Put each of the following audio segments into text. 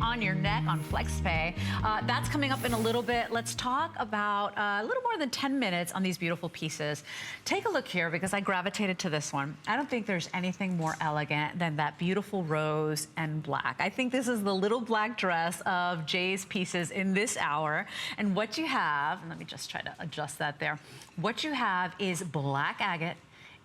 on your neck on FlexPay. That's coming up in a little bit. Let's talk about a little more than 10 minutes on these beautiful pieces. Take a look here because I gravitated to this one. I don't think there's anything more elegant than that beautiful rose and black. I think this is the little black dress of Jay's pieces in this hour. And what you have, and let me just try to adjust that there. What you have is black agate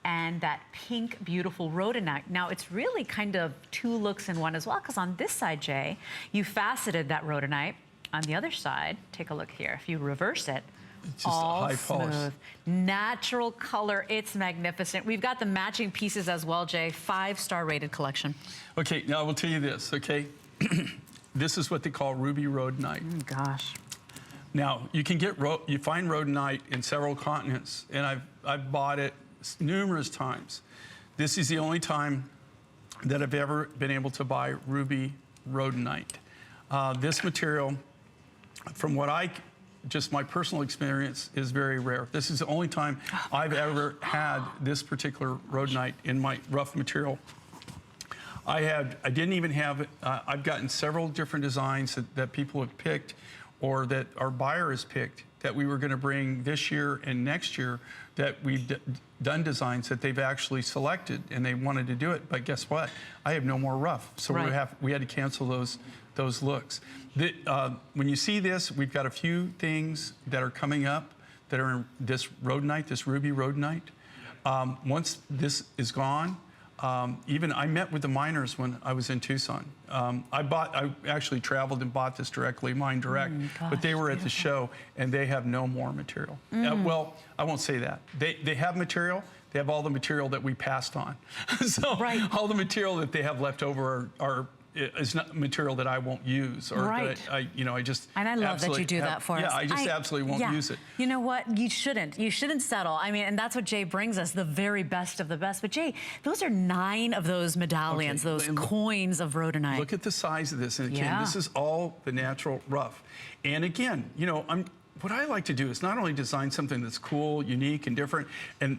and that pink, beautiful rhodonite. Now, it's really kind of two looks in one as well, because on this side, Jay, you faceted that rhodonite. On the other side, take a look here. If you reverse it, it's just all high polish. smooth, natural color. It's magnificent. We've got the matching pieces as well, Jay. 5-star rated collection. Okay, now I will tell you this, okay? This is what they call ruby rhodonite. Gosh. Now, you can get, you find rhodonite in several continents, and I've bought it numerous times. This is the only time that I've ever been able to buy ruby rhodonite. This material, from what just my personal experience, is very rare. This is the only time I've ever had this particular rhodonite in my rough material. I didn't even have it. I've gotten several different designs that people have picked, or that our buyer has picked, that we were going to bring this year and next year, that we've done designs that they've actually selected and they wanted to do it. But guess what? I have no more rough. So right. we had to cancel those looks. When you see this, we've got a few things that are coming up that are in this rhodonite, this ruby rhodonite. Once this is gone, even I met with the miners when I was in Tucson. I actually traveled and bought this directly, mine direct, but they were at the show and they have no more material. Well, I won't say that. They have material. They have all the material that we passed on. So right. All the material that they have left over is not material that I won't use, or right. that I just. And I love that you do that for us. Yeah, I just absolutely won't use it. You know what? You shouldn't settle. I mean, and that's what Jay brings us, the very best of the best. But Jay, those are 9 of those medallions, those coins of rhodonite. Look at the size of this, and again, this is all the natural rough. And again, what I like to do is not only design something that's cool, unique, and different, and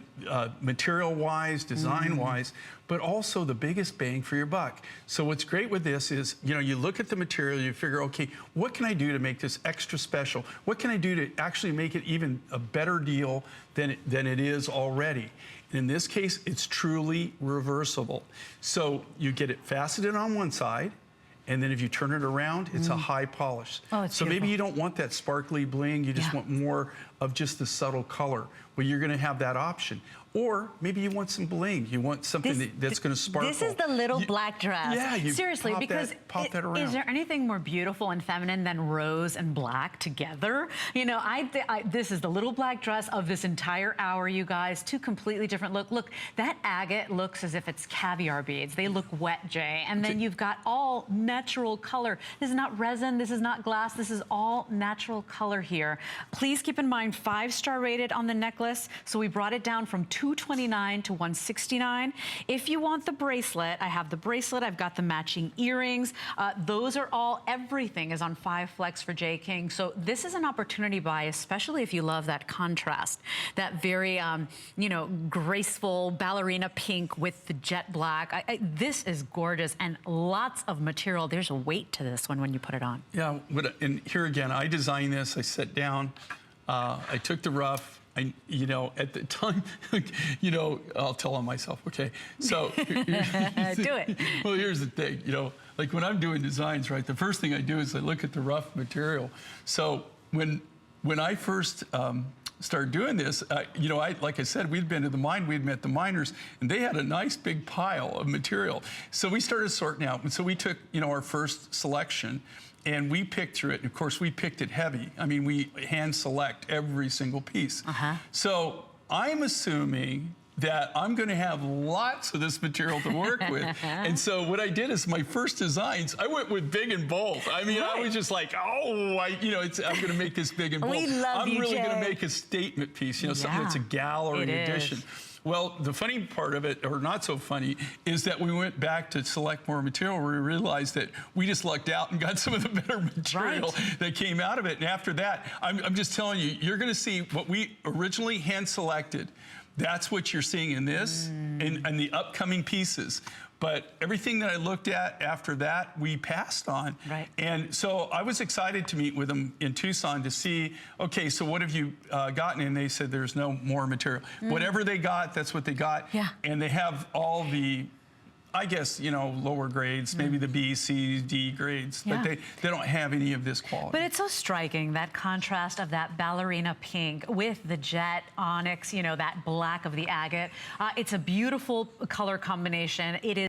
material-wise, design-wise, but also the biggest bang for your buck. So what's great with this is, you look at the material, you figure, okay, what can I do to make this extra special? What can I do to actually make it even a better deal than it is already? In this case, it's truly reversible. So you get it faceted on one side, and then if you turn it around, it's a high polish. Oh, it's so beautiful. Maybe you don't want that sparkly bling, you just want more of just the subtle color. Well, you're gonna have that option. Or maybe you want some bling. You want something that's going to sparkle. This is the little black dress. Yeah, you seriously, because pop that around. Is there anything more beautiful and feminine than rose and black together? This is the little black dress of this entire hour, you guys. 2 completely different look. Look, that agate looks as if it's caviar beads. They look wet, Jay. And then you've got all natural color. This is not resin. This is not glass. This is all natural color here. Please keep in mind, 5-star rated on the necklace. So we brought it down from $229 to $169. If you want the bracelet, I have the bracelet. I've got the matching earrings. Those are all, everything is on 5 Flex for Jay King. So this is an opportunity buy, especially if you love that contrast, that very, graceful ballerina pink with the jet black. This is gorgeous and lots of material. There's a weight to this one when you put it on. Yeah, and here again, I designed this. I sat down, I took the rough. At the time, I'll tell on myself, okay? So, do it. Well, here's the thing, like when I'm doing designs, right, the first thing I do is I look at the rough material. So when I first started doing this, like I said, we'd been to the mine, we'd met the miners, and they had a nice big pile of material. So we started sorting out, and so we took, our first selection, and we picked through it. And of course, we picked it heavy. I mean, we hand select every single piece. So I'm assuming that I'm going to have lots of this material to work with. And so what I did is my first designs, I went with big and bold. I mean, I was just like, I'm going to make this big and bold. I'm really going to make a statement piece, something that's a gallery edition. Well, the funny part of it, or not so funny, is that we went back to select more material where we realized that we just lucked out and got some of the better material that came out of it. And after that, I'm just telling you, you're going to see what we originally hand selected. That's what you're seeing in this and the upcoming pieces. But everything that I looked at after that, we passed on. Right. And so I was excited to meet with them in Tucson to see, okay, so what have you gotten? And they said there's no more material. Whatever they got, that's what they got. Yeah. And they have all the, I guess, you know, lower grades, maybe the B, C, D grades, Yeah. but they don't have any of this quality. But it's so striking, that contrast of that ballerina pink with the jet onyx, you know, that black of the agate. It's a beautiful color combination. It is